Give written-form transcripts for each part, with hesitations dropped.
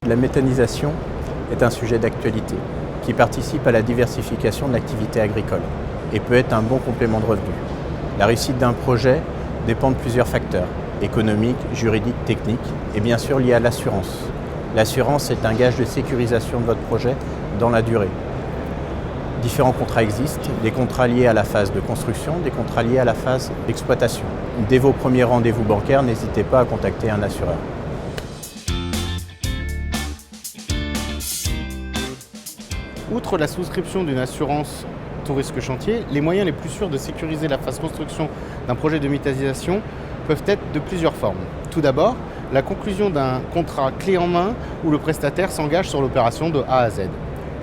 La méthanisation est un sujet d'actualité qui participe à la diversification de l'activité agricole et peut être un bon complément de revenus. La réussite d'un projet dépend de plusieurs facteurs, économiques, juridiques, techniques et bien sûr liés à l'assurance. L'assurance est un gage de sécurisation de votre projet dans la durée. Différents contrats existent, des contrats liés à la phase de construction, des contrats liés à la phase d'exploitation. Dès vos premiers rendez-vous bancaires, n'hésitez pas à contacter un assureur. Outre la souscription d'une assurance tout risque chantier, les moyens les plus sûrs de sécuriser la phase construction d'un projet de méthanisation peuvent être de plusieurs formes. Tout d'abord, la conclusion d'un contrat clé en main où le prestataire s'engage sur l'opération de A à Z.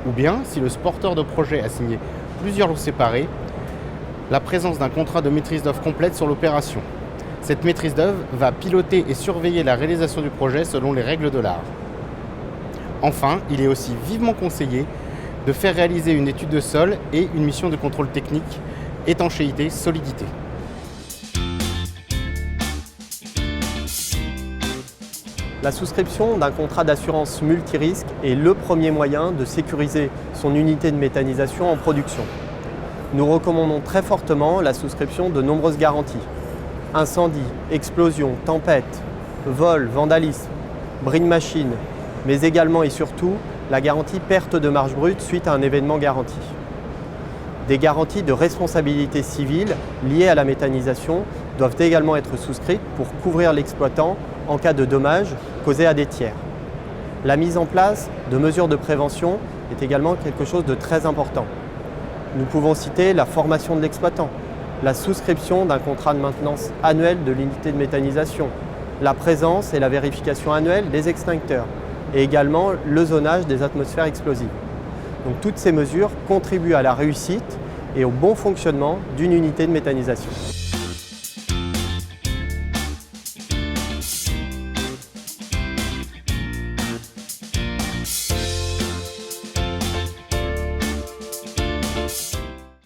Ou bien, si le porteur de projet a signé plusieurs lots séparés, la présence d'un contrat de maîtrise d'œuvre complète sur l'opération. Cette maîtrise d'œuvre va piloter et surveiller la réalisation du projet selon les règles de l'art. Enfin, il est aussi vivement conseillé de faire réaliser une étude de sol et une mission de contrôle technique, étanchéité, solidité. La souscription d'un contrat d'assurance multirisque est le premier moyen de sécuriser son unité de méthanisation en production. Nous recommandons très fortement la souscription de nombreuses garanties. Incendie, explosion, tempête, vol, vandalisme, bris de machine, mais également et surtout la garantie perte de marge brute suite à un événement garanti. Des garanties de responsabilité civile liées à la méthanisation doivent également être souscrites pour couvrir l'exploitant en cas de dommages causés à des tiers. La mise en place de mesures de prévention est également quelque chose de très important. Nous pouvons citer la formation de l'exploitant, la souscription d'un contrat de maintenance annuel de l'unité de méthanisation, la présence et la vérification annuelle des extincteurs, et également le zonage des atmosphères explosives. Donc toutes ces mesures contribuent à la réussite et au bon fonctionnement d'une unité de méthanisation.